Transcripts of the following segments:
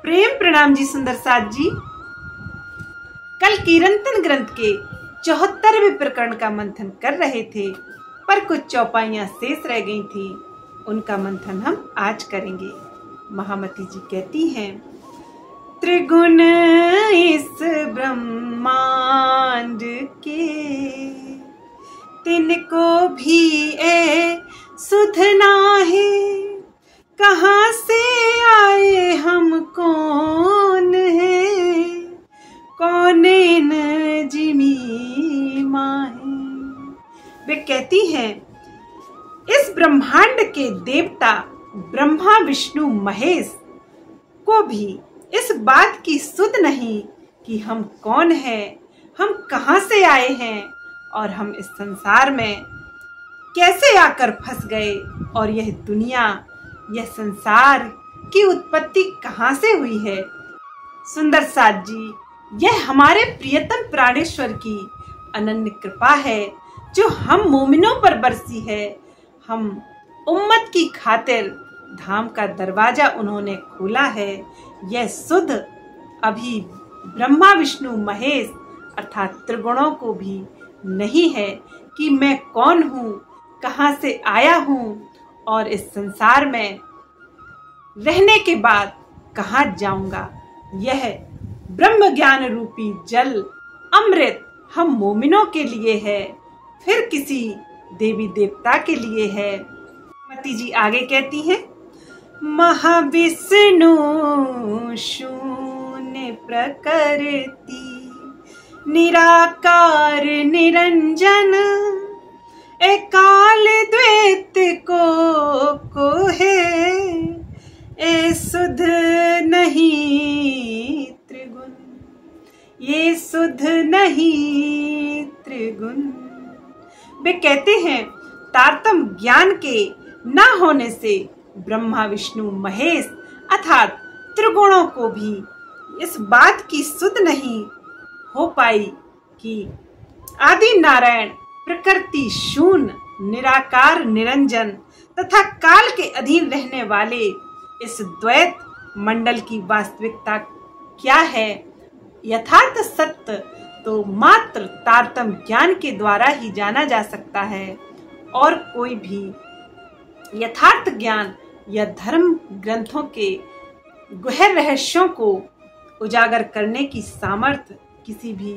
प्रेम प्रणाम जी सुंदर साथ जी। कल कीर्तन ग्रंथ के 74वें प्रकरण का मंथन कर रहे थे, पर कुछ चौपाइयां शेष रह गई थी। उनका मंथन हम आज करेंगे। महामती जी कहती हैं, त्रिगुण इस ब्रह्मांड के तिनको भी सुध नाहि, कहाँ से आए हम कौन है, कौन न जिमी माहे। वे कहती हैं, इस ब्रह्मांड के देवता ब्रह्मा विष्णु महेश को भी इस बात की सुध नहीं कि हम कौन हैं, हम कहाँ से आए हैं और हम इस संसार में कैसे आकर फंस गए, और यह दुनिया, यह संसार की उत्पत्ति कहाँ से हुई है। सुंदर साथ जी, यह हमारे प्रियतम प्राणेश्वर की अनन्य कृपा है जो हम मोमिनों पर बरसी है। हम उम्मत की खातिर धाम का दरवाजा उन्होंने खोला है। यह सुध अभी ब्रह्मा विष्णु महेश अर्थात त्रिगुणों को भी नहीं है कि मैं कौन हूँ, कहाँ से आया हूँ और इस संसार में रहने के बाद कहाँ जाऊंगा। यह ब्रह्म ज्ञान रूपी जल अमृत हम मोमिनों के लिए है, फिर किसी देवी देवता के लिए है। मती जी आगे कहती हैं, महाविष्णु शून्य प्रकृति निराकार निरंजन, एकाल द्वैत को है ए सुध नहीं त्रिगुण, ये सुध नहीं त्रिगुण। वे कहते हैं, तारतम ज्ञान के न होने से ब्रह्मा विष्णु महेश अर्थात त्रिगुणों को भी इस बात की सुध नहीं हो पाई कि आदि नारायण प्रकृति शून्य निराकार निरंजन तथा काल के अधीन रहने वाले इस द्वैत मंडल की वास्तविकता क्या है। यथार्थ सत्य तो मात्र तारतम ज्ञान के द्वारा ही जाना जा सकता है, और कोई भी यथार्थ ज्ञान या धर्म ग्रंथों के गहन रहस्यों को उजागर करने की सामर्थ्य किसी भी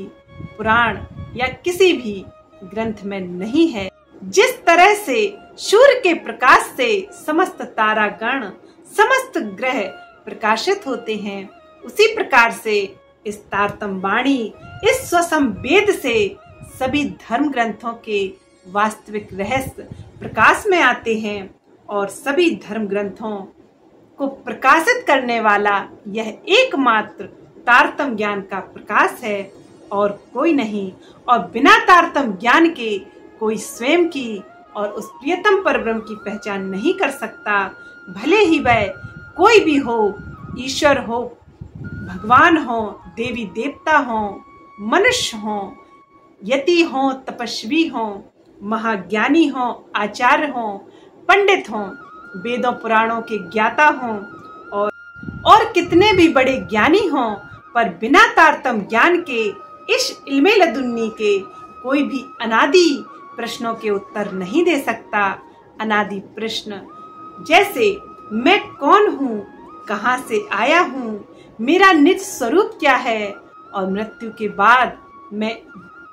पुराण या किसी भी ग्रंथ में नहीं है। जिस तरह से सूर्य के प्रकाश से समस्त तारागण समस्त ग्रह प्रकाशित होते हैं, उसी प्रकार से इस तारतम वाणी इस स्वसंवेद से सभी धर्म ग्रंथों के वास्तविक रहस्य प्रकाश में आते हैं, और सभी धर्म ग्रंथों को प्रकाशित करने वाला यह एकमात्र तारतम ज्ञान का प्रकाश है और कोई नहीं। और बिना तारतम ज्ञान के कोई स्वयं की और उस प्रियतम परब्रह्म की पहचान नहीं कर सकता, भले ही वह कोई भी हो, ईश्वर हो, भगवान हो, देवी देवता हो, मनुष्य हो, यति हो, तपस्वी हो, महाज्ञानी हो, आचार्य हो, पंडित हो, वेदों पुराणों के ज्ञाता हो, और कितने भी बड़े ज्ञानी हो, पर बिना तारतम ज्ञान के इस इल्मे लदुन्नी के कोई भी अनादि प्रश्नों के उत्तर नहीं दे सकता। अनादि प्रश्न जैसे मैं कौन हूँ, कहाँ से आया हूँ, मेरा निज स्वरूप क्या है, और मृत्यु के बाद मैं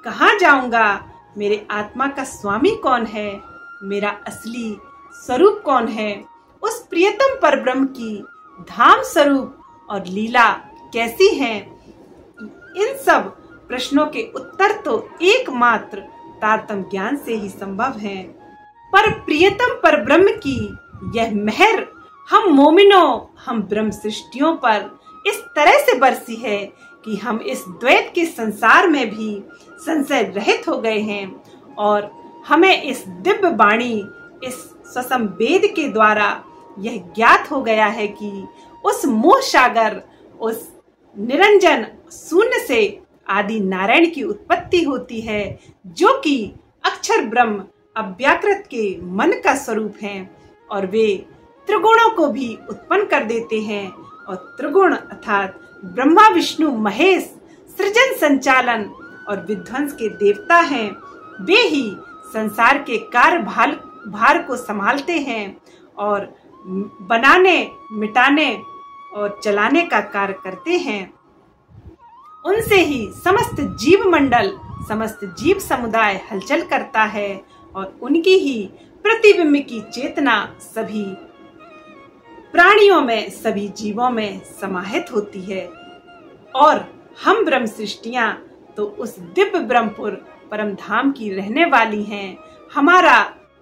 कहाँ जाऊंगा, मेरे आत्मा का स्वामी कौन है, मेरा असली स्वरूप कौन है, उस प्रियतम परब्रह्म की धाम स्वरूप और लीला कैसी है। इन सब प्रश्नों के उत्तर तो एकमात्र तारतम ज्ञान से ही संभव है। पर प्रियतम परब्रह्म की यह मेहर हम मोमिनों, हम ब्रह्म सृष्टियों पर इस तरह से बरसी है कि हम इस द्वैत के संसार में भी संशय रहित हो गए हैं, और हमें इस दिव्य वाणी इस स्वसंवेद के द्वारा यह ज्ञात हो गया है कि उस मोह सागर, उस निरंजन शून्य से आदि नारायण की उत्पत्ति होती है, जो कि अक्षर ब्रह्म अव्याकृत के मन का स्वरूप है, और वे त्रिगुणों को भी उत्पन्न कर देते हैं और त्रिगुण अर्थात ब्रह्मा विष्णु महेश सृजन संचालन और विध्वंस के देवता हैं। वे ही संसार के कार्य भार को संभालते हैं और बनाने, मिटाने और चलाने का कार्य करते हैं। उनसे ही समस्त जीव मंडल, समस्त जीव समुदाय हलचल करता है और उनकी ही प्रतिबिंब की चेतना सभी प्राणियों में, सभी जीवों में समाहित होती है। और हम ब्रह्म सृष्टियां तो उस दिव्य ब्रह्मपुर परम धाम की रहने वाली हैं। हमारा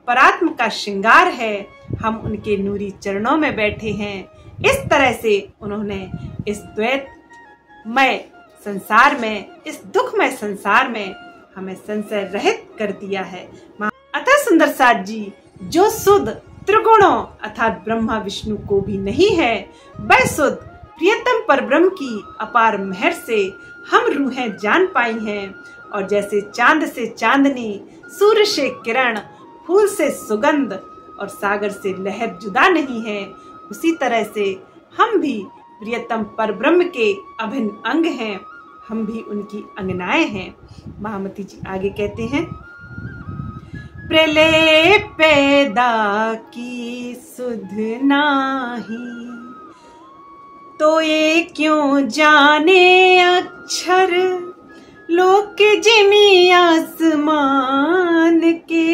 परात्म का श्रृंगार है। हम उनके नूरी चरणों में बैठे हैं। इस तरह से उन्होंने इस द्वैतमय संसार में, इस दुखमय संसार में हमें संशय रहित कर दिया है। अतः सुंदर साथ जी, जो शुद्ध त्रिगुणों अर्थात ब्रह्मा विष्णु को भी नहीं है, वह शुद्ध प्रियतम परब्रह्म की अपार मेहर से हम रूहें जान पाई हैं। और जैसे चांद से चांदनी, सूर्य से किरण, फूल से सुगंध और सागर से लहर जुदा नहीं है, उसी तरह से हम भी प्रियतम परब्रह्म के अभिन्न अंग हैं। हम भी उनकी अंगनाएं हैं। महामती जी आगे कहते हैं, प्रलय पैदा की सुध नाही, तो ये क्यों जाने अक्षर, लोक जिमी आसमान के,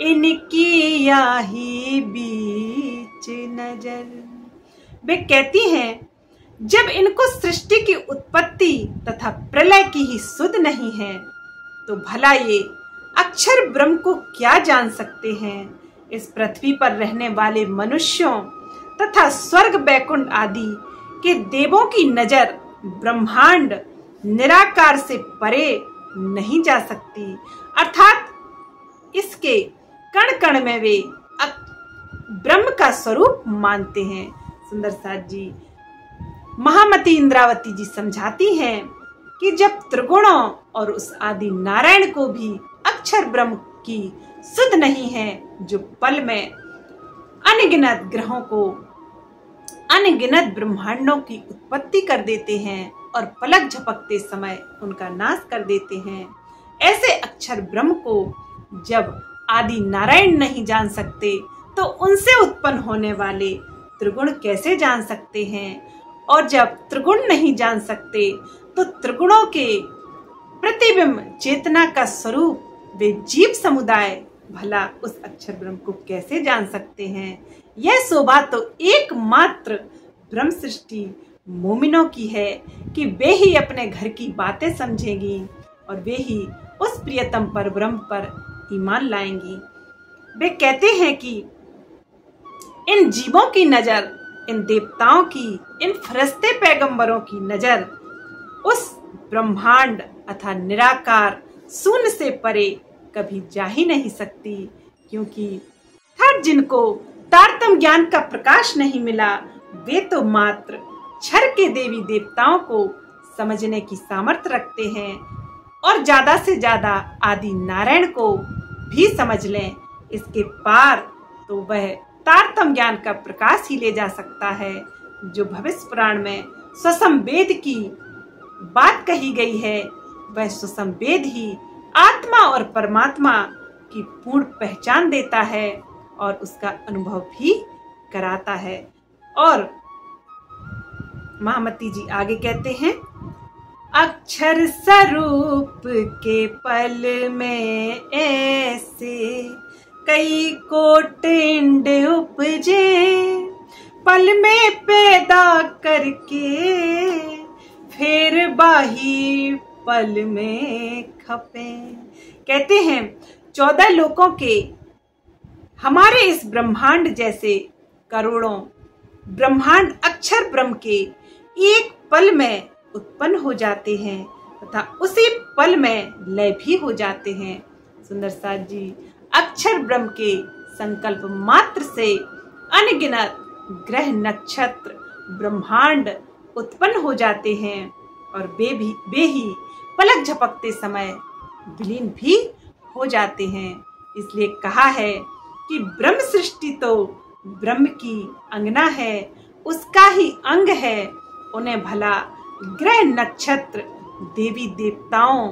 इनकी याही बीच नजर। वे कहती हैं, जब इनको सृष्टि की उत्पत्ति तथा प्रलय की ही सुध नहीं है, तो भला ये अक्षर ब्रह्म को क्या जान सकते हैं। इस पृथ्वी पर रहने वाले मनुष्यों तथा स्वर्ग बैकुंठ आदि के देवों की नजर ब्रह्मांड निराकार से परे नहीं जा सकती, अर्थात इसके कण कण में वे ब्रह्म का स्वरूप मानते हैं। सुंदर साथ जी, महामती इंद्रावती जी समझाती हैं कि जब त्रिगुणों और उस आदि नारायण को भी अक्षर ब्रह्म की सुध नहीं है, जो पल में अनगिनत ग्रहों को, अनगिनत ब्रह्मांडों की उत्पत्ति कर देते हैं और पलक झपकते समय उनका नाश कर देते हैं, ऐसे अक्षर ब्रह्म को जब आदि नारायण नहीं जान सकते, तो उनसे उत्पन्न होने वाले त्रिगुण कैसे जान सकते हैं। और जब त्रिगुण नहीं जान सकते, तो त्रिगुणों के प्रतिबिंब चेतना का स्वरूप वे जीव समुदाय भला उस अक्षर ब्रह्म को कैसे जान सकते हैं। यह शोभा तो एकमात्र ब्रह्म सृष्टि मोमिनों की है कि वे ही अपने घर की बातें समझेंगी और वे ही उस प्रियतम परब्रह्म पर ईमान लाएंगी। वे कहते हैं कि इन जीवों की नजर, इन देवताओं की, इन फरिश्ते पैगंबरों की नजर उस ब्रह्मांड अथवा निराकार शून्य से परे कभी जा ही नहीं सकती, क्योंकि हर जिनको तारतम्य ज्ञान का प्रकाश नहीं मिला, वे तो मात्र क्षर के देवी देवताओं को समझने की सामर्थ्य रखते हैं और ज्यादा से ज्यादा आदि नारायण को भी समझ लें। इसके पार तो वह तारतम्य ज्ञान का प्रकाश ही ले जा सकता है, जो भविष्य पुराण में स्वसंवेद की बात कही गई है। वह स्वसंवेद ही आत्मा और परमात्मा की पूर्ण पहचान देता है और उसका अनुभव भी कराता है। और महामती जी आगे कहते हैं, अक्षर स्वरूप के पल में ऐसे कई कोट इंड उपजे, पल में पैदा करके फिर बाही पल में खपे। कहते हैं 14 लोकों के हमारे इस ब्रह्मांड जैसे करोड़ों ब्रह्मांड अक्षर ब्रह्म के एक पल में उत्पन्न हो जाते हैं तथा उसी पल में लय भी हो जाते हैं। सुंदर साथ जी, अक्षर ब्रह्म के संकल्प मात्र से अनगिनत ग्रह नक्षत्र ब्रह्मांड उत्पन्न हो जाते हैं और वे ही पलक झपकते समय विलीन भी हो जाते हैं। इसलिए कहा है कि ब्रह्म सृष्टि तो ब्रह्म की अंगना है उसका ही अंग है। उन्हें भला ग्रह नक्षत्र देवी देवताओं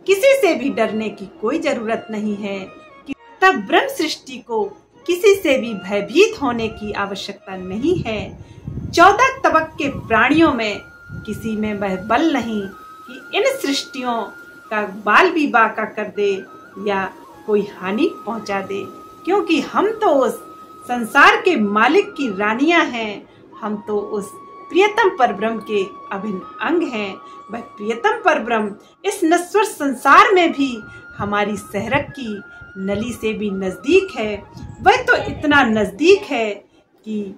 किसी से भी डरने की कोई जरूरत नहीं है कि तब ब्रह्म सृष्टि को किसी से भी भयभीत होने की आवश्यकता नहीं है। 14 तबक के प्राणियों में किसी में वह बल नहीं कि इन सृष्टियों का बाल भी बाका कर दे या कोई हानि पहुंचा दे, क्योंकि हम तो उस संसार के मालिक की रानियां हैं। हम तो उस प्रियतम परब्रह्म के अभिन्न अंग हैं। वह प्रियतम परब्रह्म इस नश्वर संसार में भी हमारी सहरक की नली से भी नजदीक है। वह तो इतना नजदीक है कि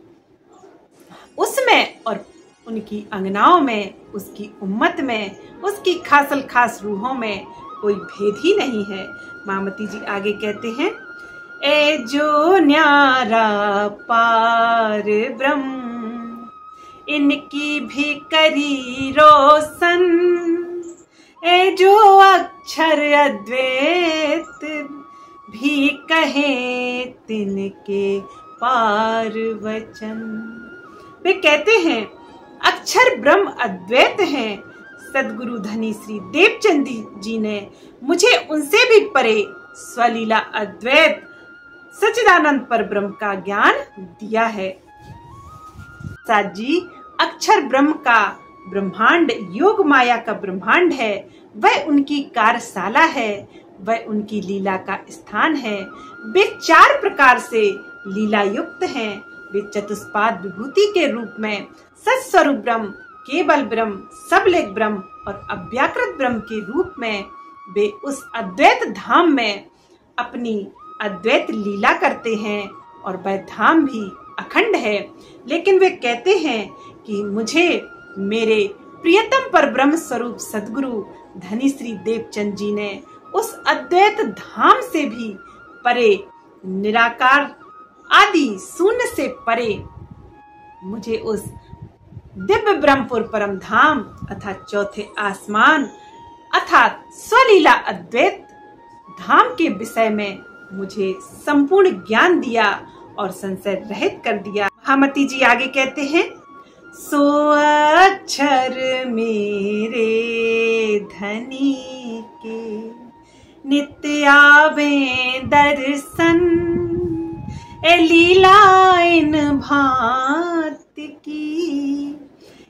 उसमें और उनकी अंगनाओं में, उसकी उम्मत में, उसकी खासल खास रूहों में कोई भेद ही नहीं है। मामती जी आगे कहते हैं, ए जो न्यारा पार ब्रह्म इनकी भी करी रोशन, ए जो अक्षर अद्वैत भी कहे तिनके पार वचन। वे कहते हैं अक्षर ब्रह्म अद्वैत हैं। सदगुरु धनी श्री देवचंद जी ने मुझे उनसे भी परे स्वलीला अद्वैत सच्चिदानंद पर ब्रह्म का ज्ञान दिया है। साथ जी अक्षर ब्रह्म का ब्रह्मांड योग माया का ब्रह्मांड है। वह उनकी कार्यशाला है, वह उनकी लीला का स्थान है। वे 4 प्रकार से लीला युक्त हैं। वे चतुष्पाद विभूति के रूप में सत्स्वरूप ब्रह्म, केवल ब्रह्म, सबलेख ब्रह्म और अव्याकृत ब्रह्म के रूप में वे उस अद्वैत धाम में अपनी अद्वैत लीला करते हैं और वह धाम भी अखंड है। लेकिन वे कहते हैं कि मुझे मेरे प्रियतम पर ब्रह्म स्वरूप सदगुरु धनी श्री देवचंद जी ने उस अद्वैत धाम से भी परे, निराकार आदि शून्य से परे मुझे उस दिव्य ब्रह्मपुर परम धाम अर्थात चौथे आसमान अर्थात स्वलीला अद्वैत धाम के विषय में मुझे संपूर्ण ज्ञान दिया और संशय रहित कर दिया। महामती जी आगे कहते हैं, सो अक्षर मेरे धनी के नित्य आवे दर्शन, ए लीला इन भांत की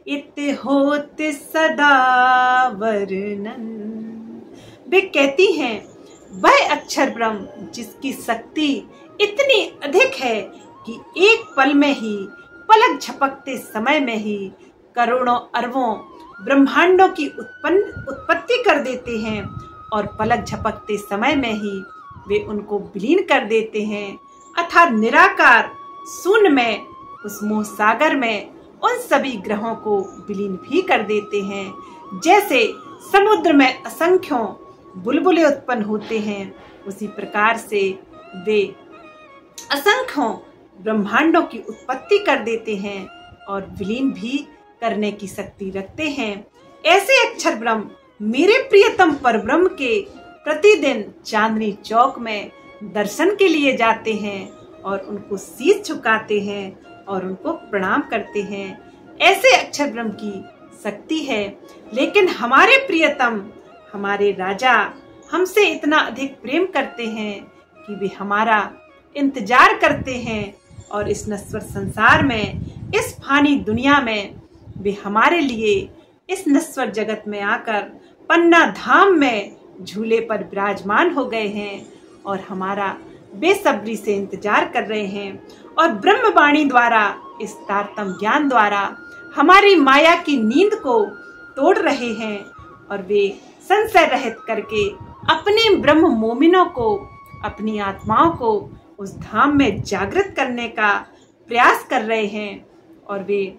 इत होत सदा वर्णन। वे कहती हैं वह अक्षर ब्रह्म जिसकी शक्ति इतनी अधिक है कि एक पल में ही, पलक झपकते समय में ही करोड़ों अरबों ब्रह्मांडों की उत्पत्ति कर देते हैं और पलक झपकते समय में ही वे उनको विलीन कर देते हैं अर्थात निराकार शून्य में, उस मोह सागर में उन सभी ग्रहों को विलीन भी कर देते हैं। जैसे समुद्र में असंख्यों बुलबुले उत्पन्न होते हैं, उसी प्रकार से वे असंख्यों ब्रह्मांडों की उत्पत्ति कर देते हैं और विलीन भी करने की शक्ति रखते हैं। ऐसे अक्षर ब्रह्म मेरे प्रियतम परब्रह्म के प्रतिदिन चांदनी चौक में दर्शन के लिए जाते हैं और उनको शीश झुकाते हैं और उनको प्रणाम करते हैं। ऐसे अक्षर ब्रह्म की शक्ति है। लेकिन हमारे प्रियतम, हमारे राजा हमसे इतना अधिक प्रेम करते हैं कि वे हमारा इंतजार करते हैं और इस नश्वर संसार में, इस फानी दुनिया में वे हमारे लिए इस नश्वर जगत में आकर पन्ना धाम में झूले पर विराजमान हो गए हैं और हमारा बेसब्री से इंतजार कर रहे हैं और ब्रह्मवाणी द्वारा, इस तारतम ज्ञान द्वारा हमारी माया की नींद को तोड़ रहे हैं और वे संशय रहित करके अपने ब्रह्म मोमिनों को, अपनी आत्माओं को उस धाम में जागृत करने का प्रयास कर रहे हैं और वे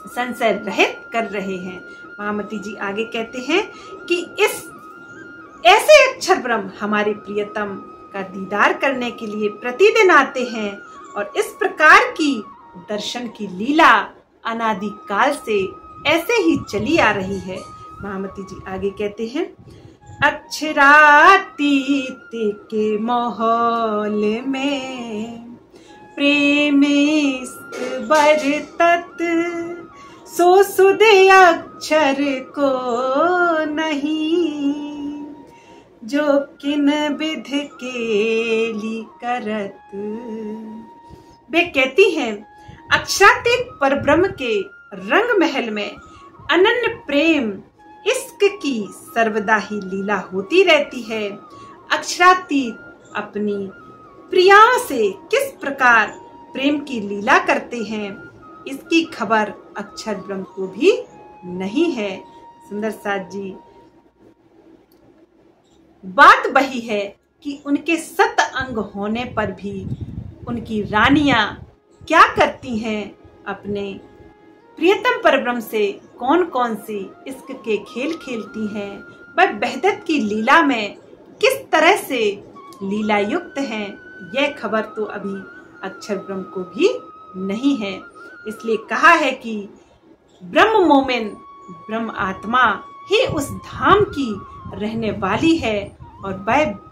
संशय रहित कर रहे हैं। महामती जी आगे कहते हैं कि इस ऐसे अक्षर ब्रह्म हमारे प्रियतम का दीदार करने के लिए प्रतिदिन आते हैं और इस प्रकार की दर्शन की लीला अनादि काल से ऐसे ही चली आ रही है। महामती जी आगे कहते हैं, अक्षरातीत के माहौल में प्रेम इश्क बरसे, अक्षर को नहीं, जो किन विध केली करत। वे कहती हैं, अक्षरातीत परब्रह्म के रंग महल में अनन्य प्रेम इश्क की सर्वदा ही लीला होती रहती है। अक्षरातीत अपनी प्रियाओं से किस प्रकार प्रेम की लीला करते हैं, इसकी खबर अक्षर ब्रह्म को भी नहीं है। सुंदर साथ जी, बात वही है कि उनके 7 अंग होने पर भी उनकी रानियां क्या करती हैं, अपने प्रियतम परब्रह्म से कौन कौन सी इश्क के खेल खेलती हैं, वह वहदत की लीला में किस तरह से लीला युक्त हैं, यह खबर तो अभी अक्षर ब्रह्म को भी नहीं है। इसलिए कहा है कि ब्रह्म मोमिन, ब्रह्म आत्मा ही उस धाम की रहने वाली है और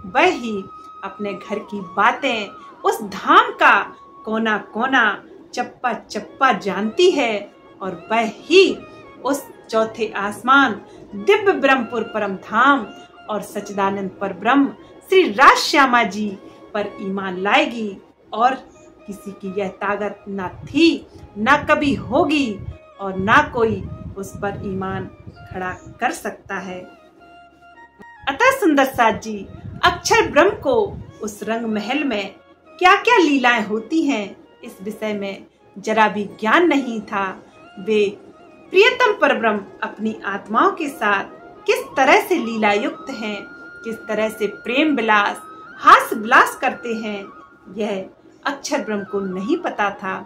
वह ही अपने घर की बातें, उस धाम का कोना कोना, चप्पा चप्पा जानती है और वह ही उस चौथे आसमान, दिव्य ब्रह्मपुर परम धाम और सच्चिदानंद पर ब्रह्म श्री राज श्यामा जी पर ईमान लाएगी। और किसी की यह ताकत न थी, न कभी होगी और न कोई उस पर ईमान खड़ा कर सकता है। अतः सुंदर साथ जी, अक्षर ब्रह्म को उस रंग महल में क्या क्या लीलाएं होती हैं, इस विषय में जरा भी ज्ञान नहीं था। वे प्रियतम परब्रह्म अपनी आत्माओं के साथ किस तरह से लीला युक्त हैं, किस तरह से प्रेम विलास, हास्य विलास करते हैं, यह अक्षर ब्रह्म को नहीं पता था।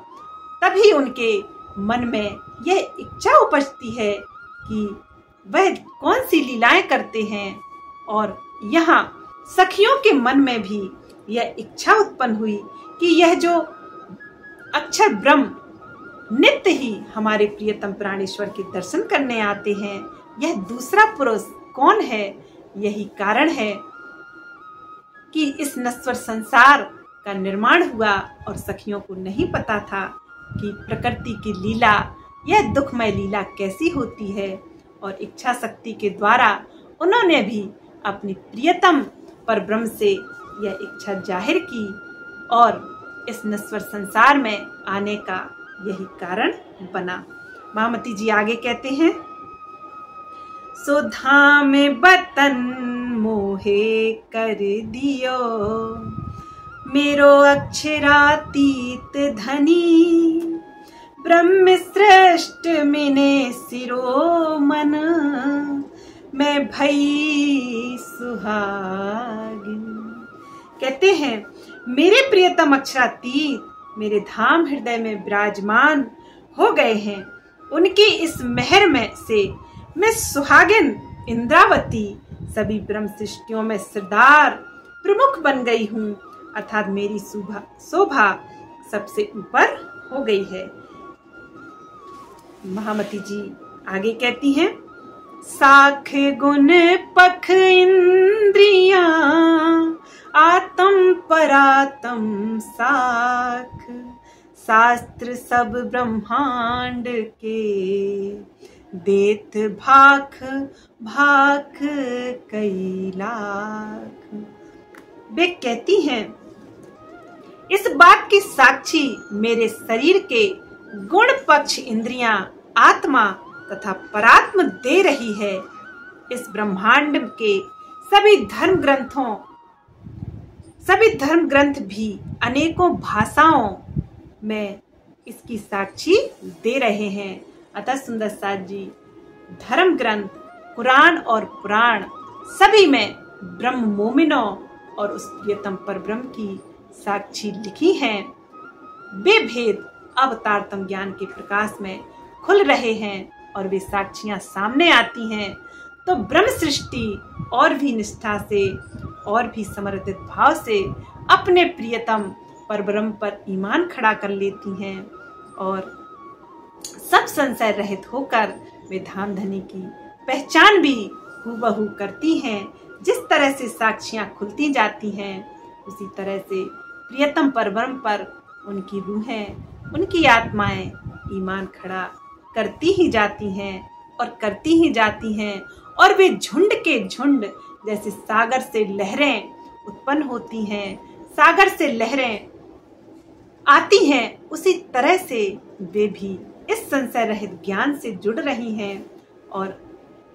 तभी उनके मन में यह इच्छा उपजती है कि वह कौन सी लीलाएं करते हैं, और यहाँ सखियों के मन में भी यह इच्छा उत्पन्न हुई कि यह जो अक्षर ब्रह्म नित्य ही हमारे प्रियतम प्राणेश्वर के दर्शन करने आते हैं, यह दूसरा पुरुष कौन है। यही कारण है कि इस नश्वर संसार का निर्माण हुआ और सखियों को नहीं पता था कि प्रकृति की लीला, यह दुखमय लीला कैसी होती है। और इच्छा शक्ति के द्वारा उन्होंने भी अपनी प्रियतम पर ब्रह्म से यह इच्छा जाहिर की और इस नश्वर संसार में आने का यही कारण बना। महामती जी आगे कहते हैं, सो धाम बतन मोहे कर दियो, मेरो अक्षरातीत धनी, ब्रह्म श्रेष्ठ मिने सिरो मन, मैं भई सुहागिन। कहते हैं, मेरे प्रियतम अक्षरातीत मेरे धाम हृदय में विराजमान हो गए हैं। उनकी इस मेहर में से मैं सुहागिन इंद्रावती, सभी ब्रह्म सृष्टियों में सरदार प्रमुख बन गई हूँ, अर्थात मेरी शोभा सबसे ऊपर हो गई है। महामती जी आगे कहती हैं, साख गुण पख इंद्रियां, आत्म परात्म साख, शास्त्र सब ब्रह्मांड के, देत भाख भाख कई लाख। वे कहती हैं, इस बात की साक्षी मेरे शरीर के गुण पक्ष इंद्रियां, आत्मा तथा परात्म दे रही है। इस ब्रह्मांड के सभी धर्म ग्रंथ भी अनेकों भाषाओं में इसकी साक्षी दे रहे हैं। अतः सुंदर साथ जी, धर्म ग्रंथ, कुरान और पुराण सभी में ब्रह्म मोमिनों और उस प्रियतम पर ब्रह्म की साक्षी लिखी हैं। वे भेद अवतारतम ज्ञान के प्रकाश में खुल रहे हैं और वे साक्षियां सामने आती हैं, तो ब्रह्म सृष्टि और भी निष्ठा से और भी समर्पित भाव से अपने प्रियतम परब्रह्म पर ईमान खड़ा कर लेती हैं और सब संशय रहित होकर वे धाम धनी की पहचान भी हूबहू करती हैं। जिस तरह से साक्षियां खुलती जाती हैं, उसी तरह से प्रियतम परब्रह्म पर उनकी रूहें, उनकी आत्माएं ईमान खड़ा करती ही जाती हैं और करती ही जाती हैं, और वे झुंड के झुंड जैसे सागर से लहरें उत्पन्न होती हैं, सागर से लहरें आती हैं, उसी तरह से वे भी इस संशय रहित ज्ञान से जुड़ रही हैं और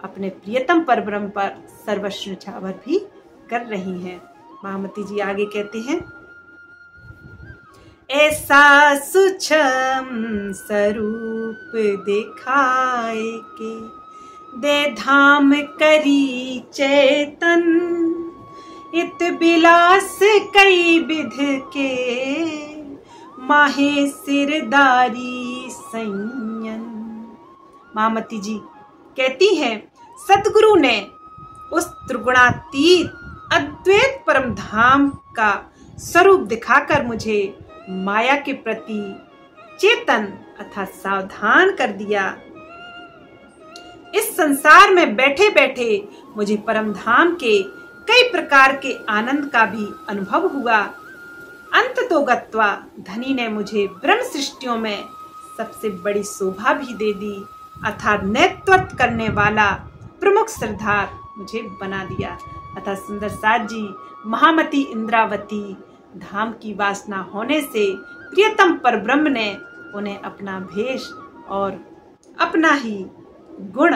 अपने प्रियतम परब्रह्म पर सर्वस्व न्यौछावर भी कर रही हैं। महामती जी आगे कहते हैं, ऐसा सूक्ष्म स्वरूप दिखाए के दे धाम करी चेतन, इत बिलास कई विध के माहे सिरदारी संयन। महामती जी कहती हैं, सतगुरु ने उस त्रिगुणातीत अद्वैत परम धाम का स्वरूप दिखाकर मुझे माया के प्रति चेतन अर्थात सावधान कर दिया। इस संसार में बैठे बैठे मुझे परम धाम के कई प्रकार के आनंद का भी अनुभव हुआ। अंत तो गत्वा धनी ने मुझे ब्रह्म सृष्टियों में सबसे बड़ी शोभा भी दे दी, अर्थात नेतृत्व करने वाला प्रमुख सरदार मुझे बना दिया। अर्थात सुंदर साथ जी महामती इंद्रावती धाम की वासना होने से प्रियतम परब्रह्म ने उन्हें अपना भेष और अपना ही गुण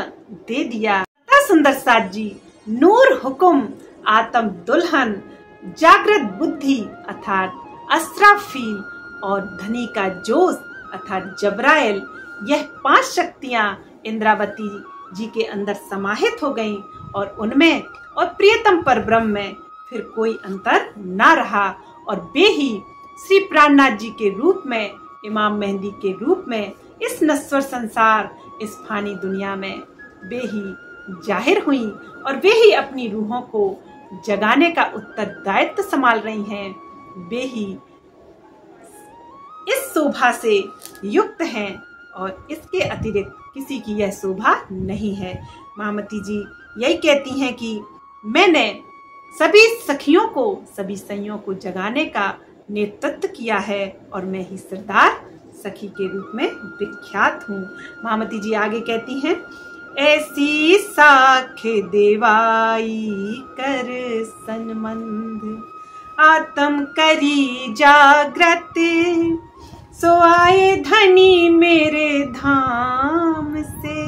दे दिया। सुंदर साथ जी नूर हुकुम आत्म दुल्हन जागृत बुद्धि अर्थात अस्राफील और धनी का जोश अर्थात जबराइल, यह 5 शक्तियां इंद्रावती जी के अंदर समाहित हो गईं और उनमें और प्रियतम परब्रह्म में फिर कोई अंतर ना रहा और वे ही श्री प्राणनाथ जी के रूप में, इमाम मेहंदी के रूप में इस नश्वर संसार, इस फानी दुनिया में वे ही जाहिर हुई और वे ही अपनी रूहों को जगाने का उत्तरदायित्व संभाल रही हैं। वे ही इस शोभा से युक्त हैं और इसके अतिरिक्त किसी की यह शोभा नहीं है। महामती जी यही कहती हैं कि मैंने सभी सखियों को, सभी सैयों को जगाने का नेतृत्व किया है और मैं ही सरदार सखी के रूप में विख्यात हूँ। महामती जी आगे कहती हैं, ऐसी साख्य देवाई कर सनमंद आत्म करी जागृत, सो आए धनी मेरे धाम से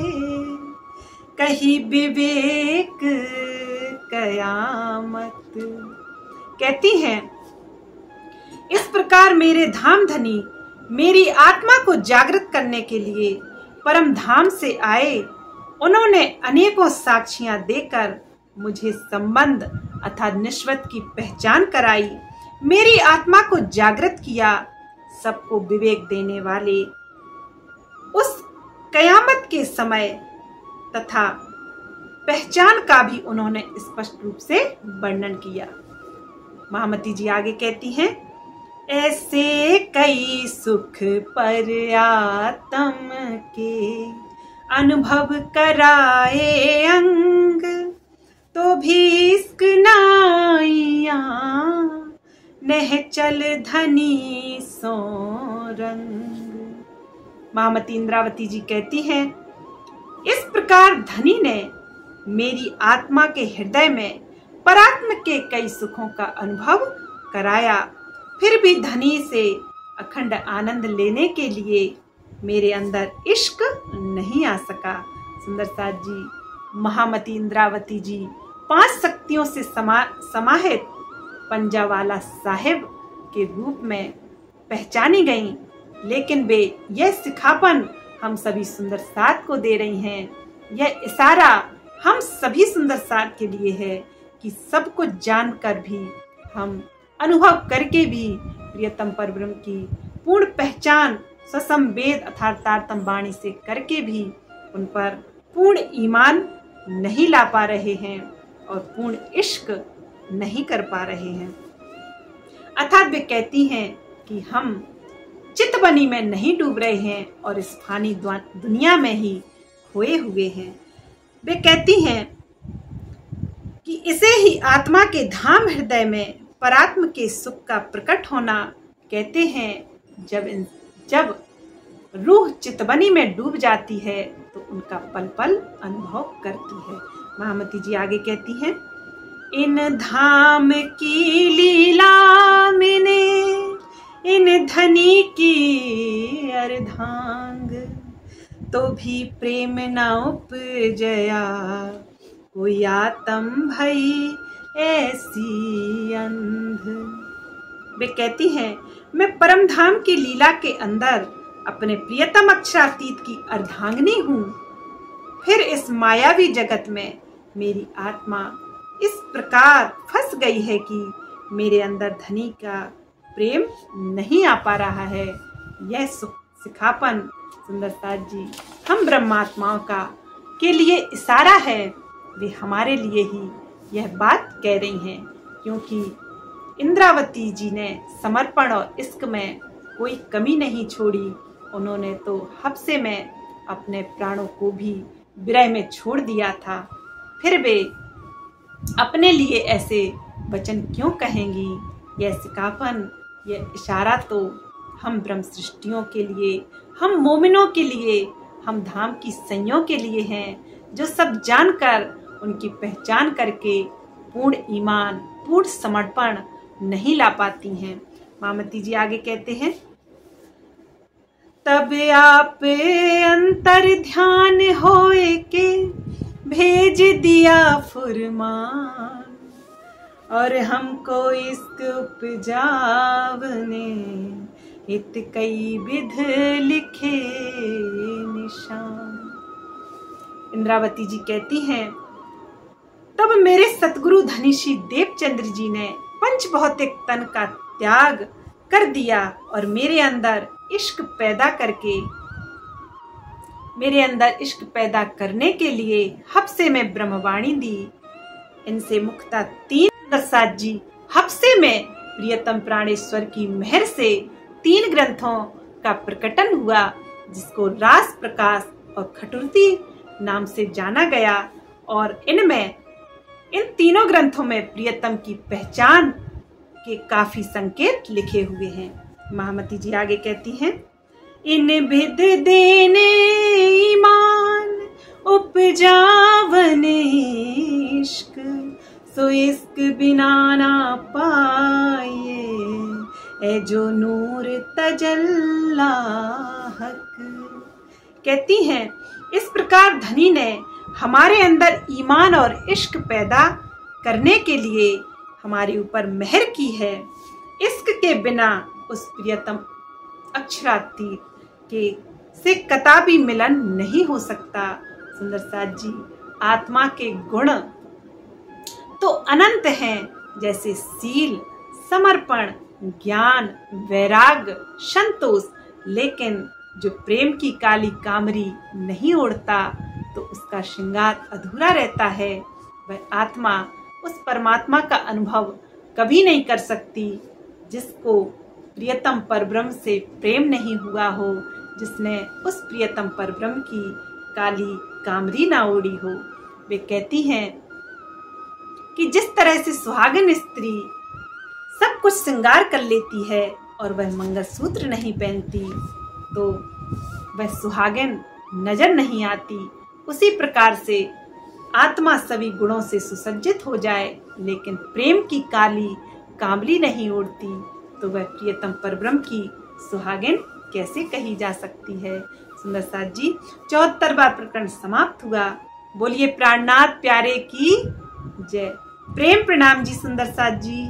कही विवेक कयामत। कहती हैं, इस प्रकार मेरे धाम धनी मेरी आत्मा को जागृत करने के लिए परम धाम से आए। उन्होंने अनेकों साक्षियां देकर मुझे संबंध अर्थात निश्वत की पहचान कराई, मेरी आत्मा को जागृत किया। सबको विवेक देने वाले उस कयामत के समय तथा पहचान का भी उन्होंने स्पष्ट रूप से वर्णन किया। महामती जी आगे कहती हैं, ऐसे कई सुख पर आत्म के अनुभव कराए अंग, तो भी इश्क नाइया नह चल धनी सो रंग। महामती इंद्रावती जी कहती हैं, इस प्रकार धनी ने मेरी आत्मा के हृदय में परात्म के कई सुखों का अनुभव कराया, फिर भी धनी से अखंड आनंद लेने के लिए मेरे अंदर इश्क नहीं आ सका। सुंदर साथ जी महामती इंद्रावती जी 5 शक्तियों से समाहित पंजावाला साहिब के रूप में पहचानी गईं, लेकिन वे यह सिखापन हम सभी सुंदर साथ को दे रही हैं। यह इशारा हम सभी सुंदर साथ के लिए है कि सब कुछ जानकर भी, हम अनुभव करके भी प्रियतम परब्रह्म की पूर्ण पहचान ससंवेद अर्थात तारतम वाणी से करके भी उन पर पूर्ण ईमान नहीं ला पा रहे हैं और पूर्ण इश्क नहीं कर पा रहे हैं। अर्थात वे कहती हैं कि हम चितबनी में नहीं डूब रहे हैं और इस फानी दुनिया में ही खोए हुए हैं। वे कहती हैं कि इसे ही आत्मा के धाम हृदय में परात्म के सुख का प्रकट होना कहते हैं। जब रूह चितवनी में डूब जाती है तो उनका पल पल अनुभव करती है। महामती जी आगे कहती हैं, इन धाम की लीला मैंने इन धनी की अर्धांग, तो भी प्रेम न उपजया कोई आत्म भई ऐसी अंध। वे कहती हैं, मैं परम धाम की लीला के अंदर अपने प्रियतम अक्षरातीत की अर्धांगिनी हूँ। फिर इस मायावी जगत में मेरी आत्मा इस प्रकार फंस गई है कि मेरे अंदर धनी का प्रेम नहीं आ पा रहा है। यह सिखापन सुंदरसाज जी हम ब्रह्मात्माओं का के लिए इशारा है। वे हमारे लिए ही यह बात कह रही हैं, क्योंकि इंद्रावती जी ने समर्पण और इश्क में कोई कमी नहीं छोड़ी। उन्होंने तो हफ्से में अपने प्राणों को भी विरह में छोड़ दिया था। फिर वे अपने लिए ऐसे वचन क्यों कहेंगी? यह सिखापन, यह इशारा तो हम ब्रह्म सृष्टियों के लिए, हम मोमिनों के लिए, हम धाम की सैयों के लिए हैं, जो सब जानकर उनकी पहचान करके पूर्ण ईमान, पूर्ण समर्पण नहीं ला पाती हैं। महामती जी आगे कहते हैं, तब आप अंतर ध्यान होए के भेज दिया फुरमान, और हमको इश्क उपजावने हित कई विध लिखे निशान। इंद्रावती जी कहती हैं, तब मेरे सतगुरु धनीश्री देवचंद्र जी ने पंच भौतिक तन का त्याग कर दिया और मेरे अंदर इश्क पैदा करने के लिए हफ्से में ब्रह्मवाणी दी। इनसे मुक्ता 3 प्रसाद जी हफ्से में प्रियतम प्राणेश्वर की मेहर से 3 ग्रंथों का प्रकटन हुआ, जिसको रास प्रकाश और खटुर्ती नाम से जाना गया। और इन तीनों ग्रंथों में प्रियतम की पहचान के काफी संकेत लिखे हुए हैं। महामती जी आगे कहती हैं, इन विद देने ईमान उपजावने इश्क, सो इश्क बिना ना पाए ए जो नूर तजल्ला हक। कहती हैं, इस प्रकार धनी ने हमारे अंदर ईमान और इश्क पैदा करने के लिए हमारे ऊपर मेहर की है। इश्क के बिना उस प्रियतम अक्षरातीत के से कदापि मिलन नहीं हो सकता। सुंदरसाज जी, आत्मा के गुण तो अनंत हैं, जैसे सील, समर्पण, ज्ञान, वैराग, संतोष, लेकिन जो प्रेम की काली कामरी नहीं ओढ़ता तो उसका श्रृंगार अधूरा रहता है। वह आत्मा उस परमात्मा का अनुभव कभी नहीं कर सकती जिसको प्रियतम परब्रह्म से प्रेम नहीं हुआ हो, जिसने उस प्रियतम परब्रह्म की काली कामरी ना ओढ़ी हो। वे कहती हैं कि जिस तरह से सुहागन स्त्री सब कुछ श्रृंगार कर लेती है और वह मंगलसूत्र नहीं पहनती तो वह सुहागन नजर नहीं आती, उसी प्रकार से आत्मा सभी गुणों से सुसज्जित हो जाए लेकिन प्रेम की काली कामली नहीं ओढ़ती तो वह प्रियतम परब्रह्म की सुहागिन कैसे कही जा सकती है। सुंदरसाज जी, 74वां प्रकरण समाप्त हुआ। बोलिए प्राणनाथ प्यारे की जय। प्रेम प्रणाम जी सुंदरसाज जी।